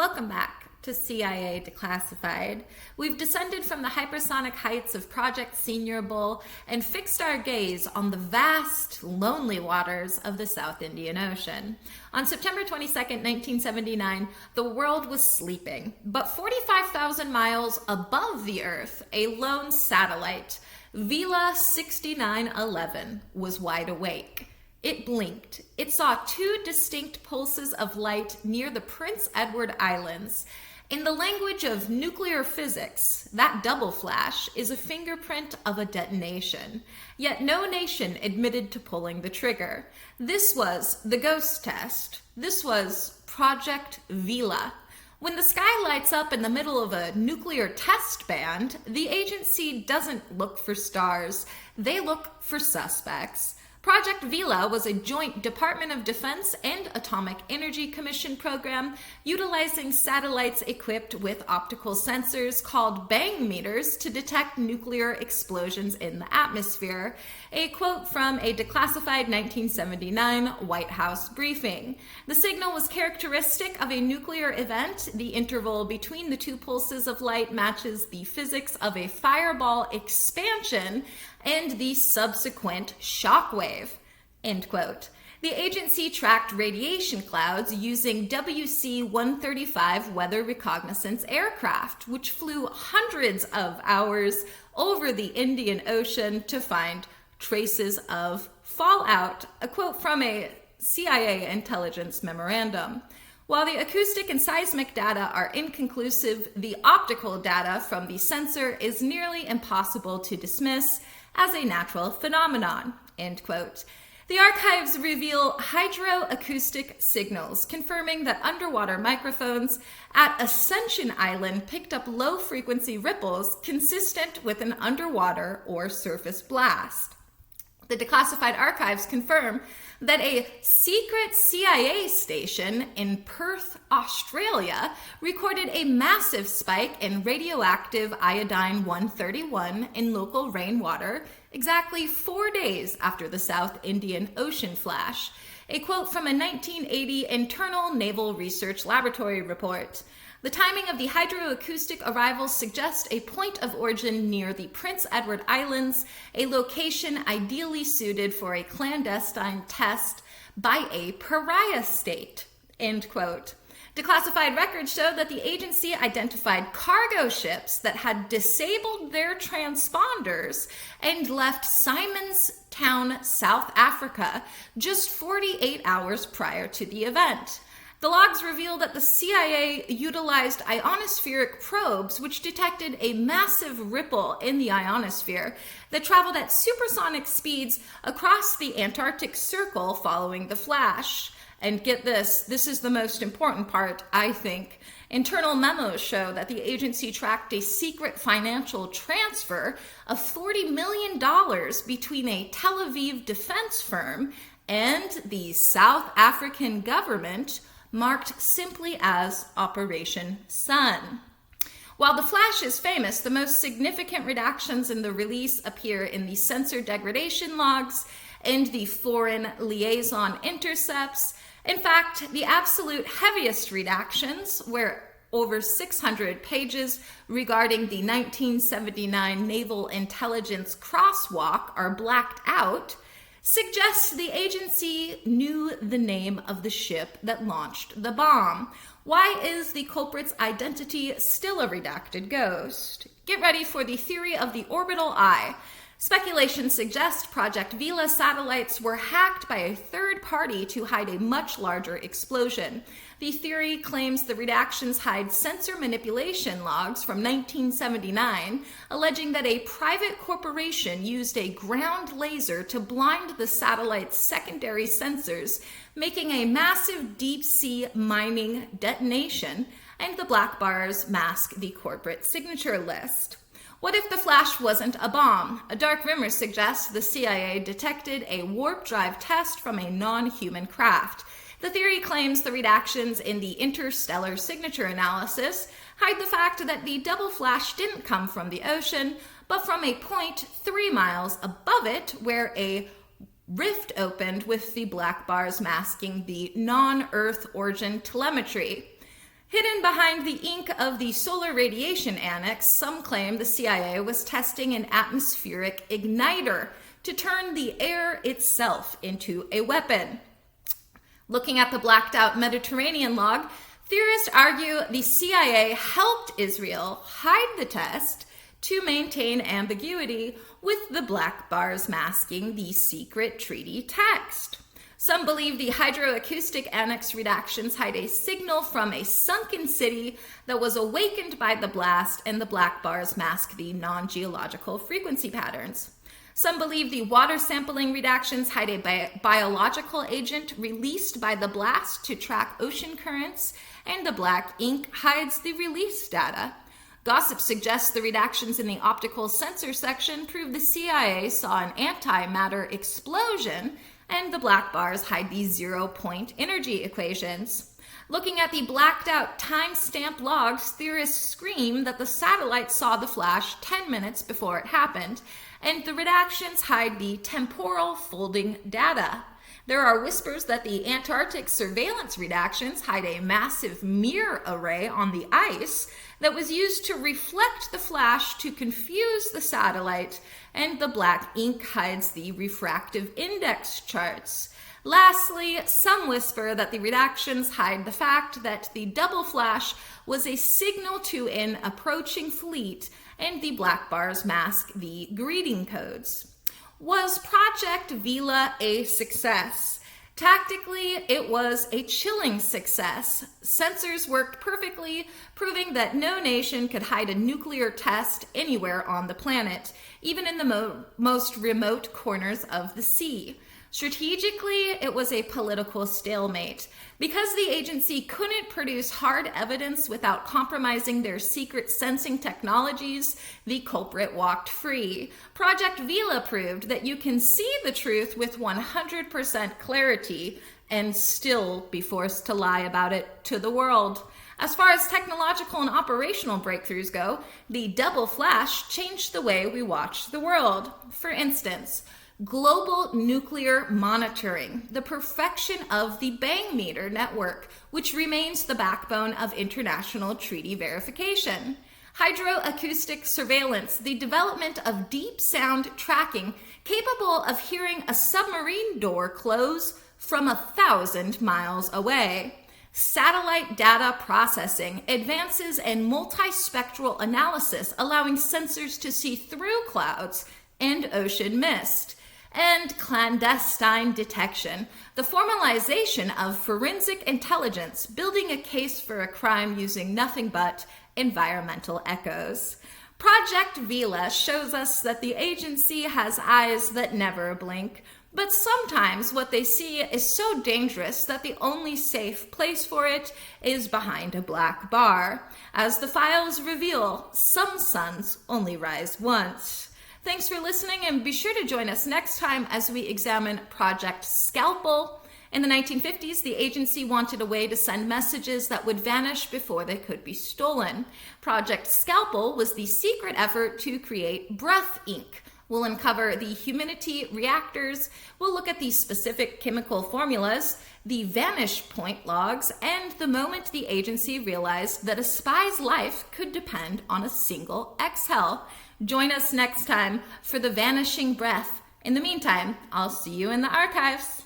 Welcome back to CIA Declassified. We've descended from the hypersonic heights of Project Senior Bull and fixed our gaze on the vast, lonely waters of the South Indian Ocean. On September 22, 1979, the world was sleeping, but 45,000 miles above the Earth, a lone satellite, VELA 6911, was wide awake. It blinked. It saw two distinct pulses of light near the Prince Edward Islands. In the language of nuclear physics, that double flash is a fingerprint of a detonation. Yet no nation admitted to pulling the trigger. This was the ghost test. This was Project VELA. When the sky lights up in the middle of a nuclear test band, the agency doesn't look for stars. They look for suspects. Project VELA was a joint Department of Defense and Atomic Energy Commission program utilizing satellites equipped with optical sensors called bang meters to detect nuclear explosions in the atmosphere. A quote from a declassified 1979 White House briefing. The signal was characteristic of a nuclear event. The interval between the two pulses of light matches the physics of a fireball expansion and the subsequent shock wave, end quote. The agency tracked radiation clouds using WC-135 weather reconnaissance aircraft, which flew hundreds of hours over the Indian Ocean to find traces of fallout, a quote from a CIA intelligence memorandum. While the acoustic and seismic data are inconclusive, the optical data from the sensor is nearly impossible to dismiss as a natural phenomenon, end quote. The archives reveal hydroacoustic signals confirming that underwater microphones at Ascension Island picked up low-frequency ripples consistent with an underwater or surface blast. The declassified archives confirm that a secret CIA station in Perth, Australia, recorded a massive spike in radioactive iodine-131 in local rainwater exactly 4 days after the South Indian Ocean flash. A quote from a 1980 Internal Naval Research Laboratory report. The timing of the hydroacoustic arrivals suggests a point of origin near the Prince Edward Islands, a location ideally suited for a clandestine test by a pariah state, end quote. Declassified records show that the agency identified cargo ships that had disabled their transponders and left Simonstown, South Africa, just 48 hours prior to the event. The logs reveal that the CIA utilized ionospheric probes which detected a massive ripple in the ionosphere that traveled at supersonic speeds across the Antarctic Circle following the flash. And get this, this is the most important part, I think. Internal memos show that the agency tracked a secret financial transfer of $40 million between a Tel Aviv defense firm and the South African government, marked simply as Operation Sun. While the flash is famous, the most significant redactions in the release appear in the sensor degradation logs and the foreign liaison intercepts. In fact, the absolute heaviest redactions, where over 600 pages regarding the 1979 Naval Intelligence Crosswalk are blacked out, suggests the agency knew the name of the ship that launched the bomb. Why is the culprit's identity still a redacted ghost? Get ready for the theory of the orbital eye. Speculation suggests Project VELA satellites were hacked by a third party to hide a much larger explosion. The theory claims the redactions hide sensor manipulation logs from 1979, alleging that a private corporation used a ground laser to blind the satellite's secondary sensors, making a massive deep-sea mining detonation, and the black bars mask the corporate signature list. What if the flash wasn't a bomb? A dark rumor suggests the CIA detected a warp drive test from a non-human craft. The theory claims the redactions in the interstellar signature analysis hide the fact that the double flash didn't come from the ocean, but from a point 3 miles above it where a rift opened with the black bars masking the non-Earth origin telemetry. Hidden behind the ink of the Solar Radiation Annex, some claim the CIA was testing an atmospheric igniter to turn the air itself into a weapon. Looking at the blacked out Mediterranean log, theorists argue the CIA helped Israel hide the test to maintain ambiguity, with the black bars masking the secret treaty text. Some believe the hydroacoustic annex redactions hide a signal from a sunken city that was awakened by the blast, and the black bars mask the non-geological frequency patterns. Some believe the water sampling redactions hide a biological agent released by the blast to track ocean currents, and the black ink hides the release data. Gossip suggests the redactions in the optical sensor section prove the CIA saw an antimatter explosion, and the black bars hide the 0-point energy equations. Looking at the blacked out timestamp logs, theorists scream that the satellite saw the flash 10 minutes before it happened, and the redactions hide the temporal folding data. There are whispers that the Antarctic surveillance redactions hide a massive mirror array on the ice that was used to reflect the flash to confuse the satellite, and the black ink hides the refractive index charts. Lastly, some whisper that the redactions hide the fact that the double flash was a signal to an approaching fleet, and the black bars mask the greeting codes. Was Project VELA a success? Tactically, it was a chilling success. Sensors worked perfectly, proving that no nation could hide a nuclear test anywhere on the planet, even in the most remote corners of the sea. Strategically, it was a political stalemate. Because the agency couldn't produce hard evidence without compromising their secret sensing technologies, the culprit walked free. Project VELA proved that you can see the truth with 100% clarity and still be forced to lie about it to the world. As far as technological and operational breakthroughs go, the double flash changed the way we watch the world. For instance, global nuclear monitoring, the perfection of the bang meter network, which remains the backbone of international treaty verification. Hydroacoustic surveillance, the development of deep sound tracking capable of hearing a submarine door close from 1,000 miles away. Satellite data processing, advances in multispectral analysis allowing sensors to see through clouds and ocean mist. And clandestine detection, the formalization of forensic intelligence, building a case for a crime using nothing but environmental echoes. Project VELA shows us that the agency has eyes that never blink, but sometimes what they see is so dangerous that the only safe place for it is behind a black bar. As the files reveal, some suns only rise once. Thanks for listening, and be sure to join us next time as we examine Project Scalpel. In the 1950s, the agency wanted a way to send messages that would vanish before they could be stolen. Project Scalpel was the secret effort to create breath ink. We'll uncover the humidity reactors, we'll look at the specific chemical formulas, the vanish point logs, and the moment the agency realized that a spy's life could depend on a single exhale. Join us next time for the vanishing breath. In the meantime, I'll see you in the archives.